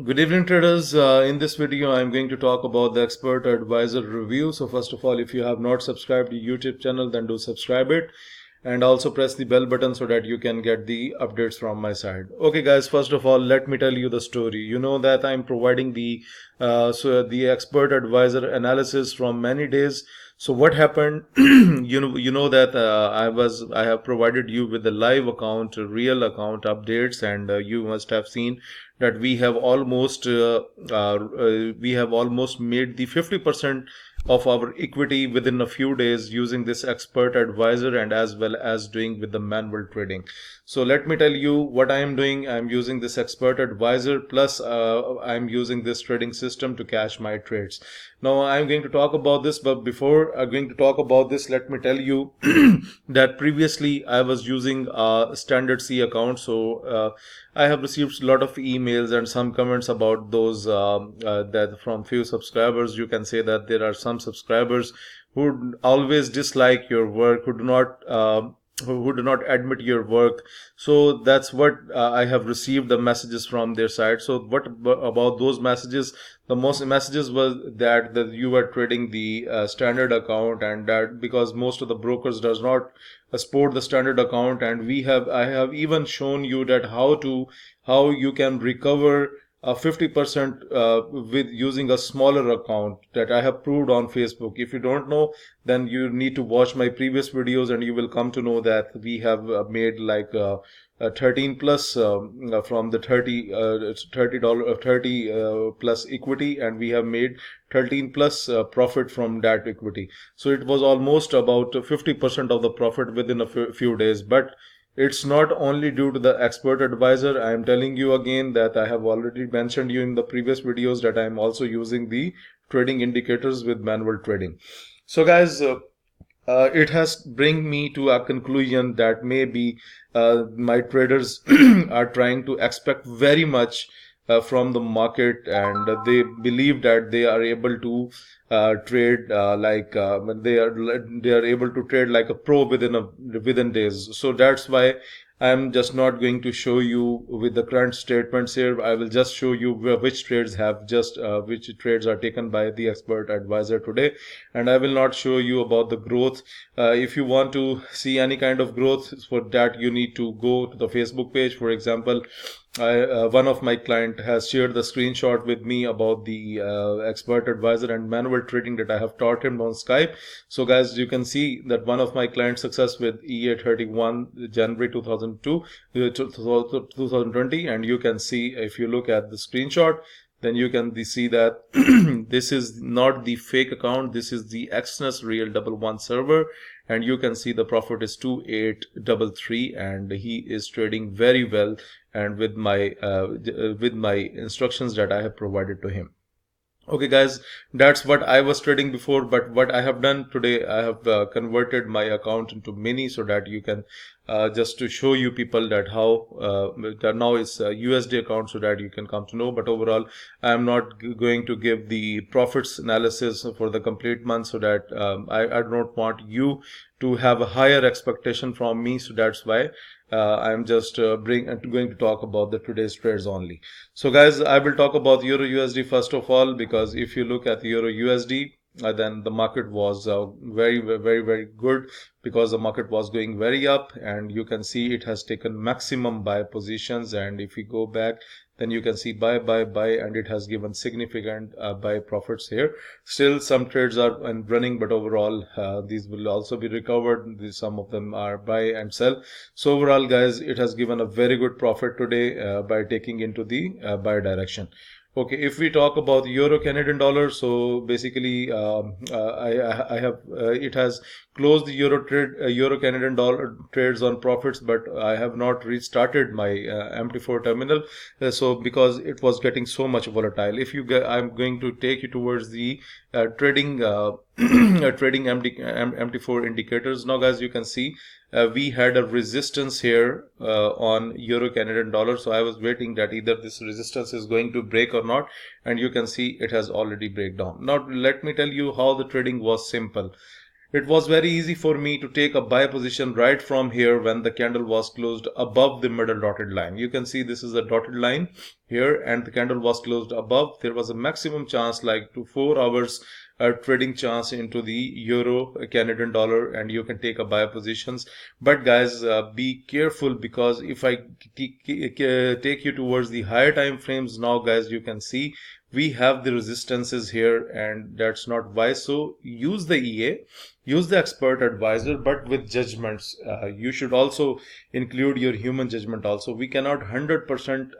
Good evening, traders. In this video, I'm going to talk about the expert advisor review. So first of all, if you have not subscribed to YouTube channel, then do subscribe it and also press the bell button so that you can get the updates from my side. Okay, guys, first of all, let me tell you the story. You know that I'm providing the expert advisor analysis from many days. So what happened? you know that I have provided you with the live account, real account updates, and you must have seen that we have almost made the 50% of our equity within a few days using this expert advisor and as well as doing with the manual trading. So let me tell you what I am doing. I'm using this expert advisor plus I'm using this trading system to cash my trades. Now I'm going to talk about this, but before I'm going to talk about this, let me tell you that previously I was using a standard C account. So I have received a lot of emails and some comments about those that from few subscribers. You can say that there are some subscribers who always dislike your work, who do not admit your work. So that's what I have received the messages from their side. So what about those messages? The most messages was that you were trading the standard account, and that because most of the brokers does not support the standard account, and I have even shown you that how you can recover 50% with using a smaller account that I have proved on Facebook. If you don't know, then you need to watch my previous videos and you will come to know that we have made like 13 plus from the 30 plus equity, and we have made 13 plus profit from that equity. So it was almost about 50% of the profit within a few days. But it's not only due to the expert advisor. I am telling you again that I have already mentioned you in the previous videos that I am also using the trading indicators with manual trading. So guys, it has bring me to a conclusion that maybe my traders are trying to expect very much from the market, and they believe that they are able to trade they are able to trade like a pro within days. So that's why I'm just not going to show you with the current statements here. I will just show you which trades which trades are taken by the expert advisor today, and I will not show you about the growth. If you want to see any kind of growth, for that you need to go to the Facebook page. For example, one of my client has shared the screenshot with me about the expert advisor and manual trading that I have taught him on Skype. So guys, you can see that one of my clients success with EA 31 January 2020, and you can see, if you look at the screenshot, then you can see that this is not the fake account. This is the Exness Real 11 server, and you can see the profit is 2833, and he is trading very well, and with my instructions that I have provided to him. Okay guys, that's what I was trading before, but what I have done today, I have converted my account into mini, so that you can just to show you people that how that now it's a USD account, so that you can come to know. But overall, I am not going to give the profits analysis for the complete month, so that I don't want you to have a higher expectation from me. So that's why I'm just going to talk about the today's trades only. So guys, I will talk about Euro USD first of all, because if you look at the Euro USD, then the market was very good, because the market was going very up, and you can see it has taken maximum buy positions. And if you go back, then you can see buy, and it has given significant buy profits here. Still some trades are running, but overall these will also be recovered. Some of them are buy and sell. So overall guys, it has given a very good profit today by taking into the buy direction. Okay, if we talk about the Euro Canadian dollar, so basically I have it has closed the Euro Canadian dollar trades on profits, but I have not restarted my MT4 terminal. So because it was getting so much volatile. If you get, I'm going to take you towards the trading trading MT4 indicators. Now guys, you can see we had a resistance here on Euro Canadian dollar. So I was waiting that either this resistance is going to break or not, and you can see it has already break down. Now let me tell you how the trading was simple. it was very easy for me to take a buy position right from here when the candle was closed above the middle dotted line. You can see this is a dotted line here and the candle was closed above. There was a maximum chance like to 4 hours trading chance into the euro Canadian dollar, and you can take a buy positions. But guys, be careful, because if I take you towards the higher time frames now, guys, you can see we have the resistances here, and that's not wise. So use the EA, use the expert advisor, but with judgments. You should also include your human judgment also. We cannot 100%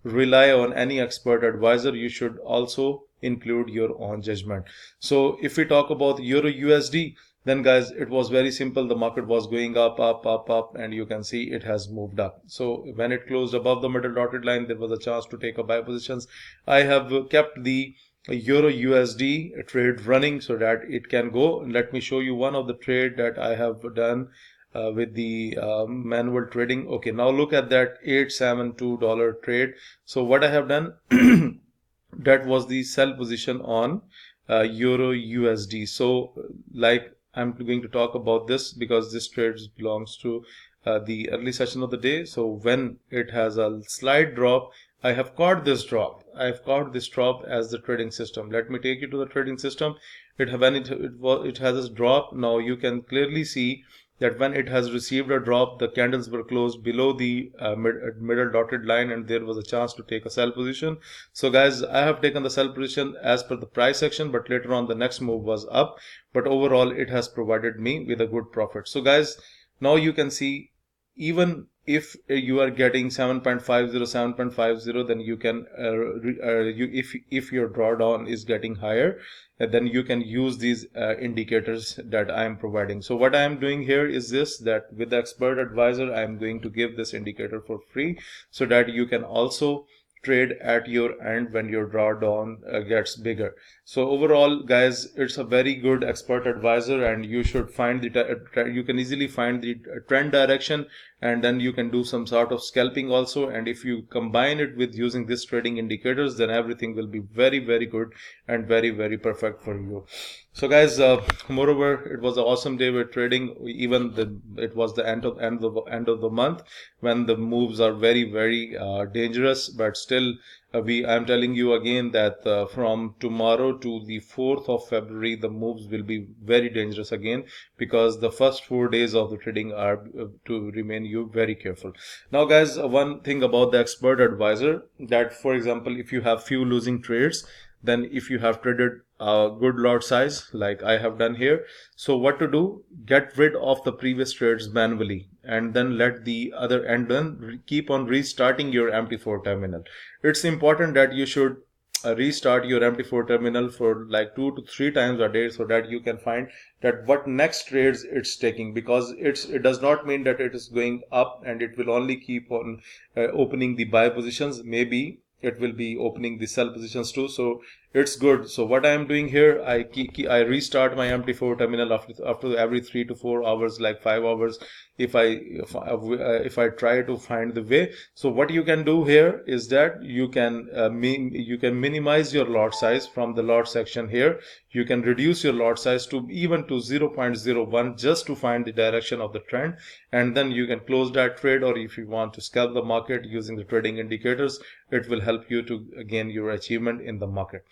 rely on any expert advisor. You should also include your own judgment. So if we talk about euro USD, then guys, it was very simple. The market was going up, and you can see it has moved up. So when it closed above the middle dotted line, there was a chance to take a buy positions. I have kept the euro USD trade running so that it can go. Let me show you one of the trade that I have done with the manual trading. Okay, now look at that $872 trade. So what I have done, that was the sell position on euro USD. So like I'm going to talk about this because this trade belongs to the early session of the day. So when it has a slight drop, I have caught this drop. I've caught this drop as the trading system. Let me take you to the trading system. It has a drop. Now you can clearly see that when it has received a drop, the candles were closed below the middle dotted line, and there was a chance to take a sell position. So guys, I have taken the sell position as per the price action, but later on the next move was up. But overall, it has provided me with a good profit. So guys, now you can see, even if you are getting 7.50, then you can if your drawdown is getting higher, then you can use these indicators that I am providing. So what I am doing here is this, that with the expert advisor, I am going to give this indicator for free so that you can also trade at your end when your drawdown gets bigger. So overall, guys, it's a very good expert advisor, and you should find you can easily find the trend direction, and then you can do some sort of scalping also. And if you combine it with using this trading indicators, then everything will be very, very good and very, very perfect for you. So guys, moreover, it was an awesome day with trading. It was the end of the month, when the moves are very, very dangerous. But still, I'm telling you again that from tomorrow to the 4th of February, the moves will be very dangerous again, because the first 4 days of the trading are to remain you very careful. Now guys, one thing about the expert advisor, that for example, if you have few losing trades, then if you have traded a good lot size like I have done here, so what to do? Get rid of the previous trades manually, and then let the other, and then keep on restarting your MT4 terminal. It's important that you should restart your MT4 terminal for like 2 to 3 times a day, so that you can find that what next trades it's taking, because it does not mean that it is going up and it will only keep on opening the buy positions. Maybe it will be opening the sell positions too. So it's good. So what I am doing here, I restart my MT4 terminal after every 3 to 4 hours, like 5 hours, if I try to find the way. So what you can do here is that you can minimize your lot size from the lot section here. You can reduce your lot size to even to 0.01, just to find the direction of the trend, and then you can close that trade. Or if you want to scalp the market using the trading indicators, it will help you to gain your achievement in the market.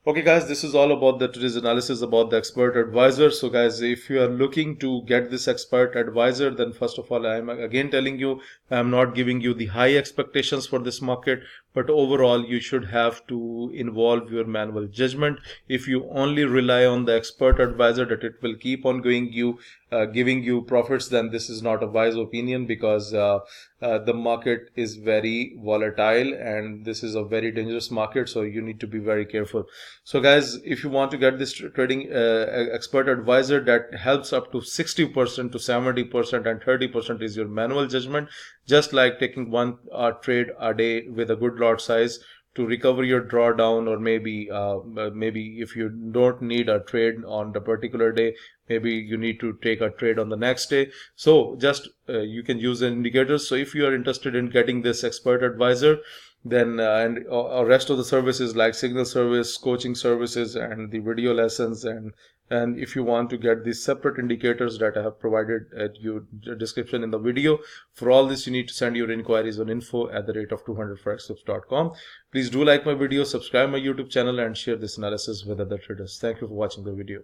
Okay guys, this is all about today's analysis about the expert advisor. So guys, if you are looking to get this expert advisor, then first of all, I am again telling you, I am not giving you the high expectations for this market, but overall you should have to involve your manual judgment. If you only rely on the expert advisor that it will keep on giving you profits, then this is not a wise opinion, because the market is very volatile and this is a very dangerous market, so you need to be very careful. So guys, if you want to get this trading expert advisor that helps up to 60% to 70%, and 30% is your manual judgment, just like taking one trade a day with a good lot size to recover your drawdown, or maybe if you don't need a trade on the particular day, maybe you need to take a trade on the next day. So just you can use the indicators. So if you are interested in getting this expert advisor, then and rest of the services like signal service, coaching services, and the video lessons, and And if you want to get these separate indicators that I have provided at your description in the video, for all this you need to send your inquiries on info@200forextips.com. Please do like my video, subscribe my YouTube channel, and share this analysis with other traders. Thank you for watching the video.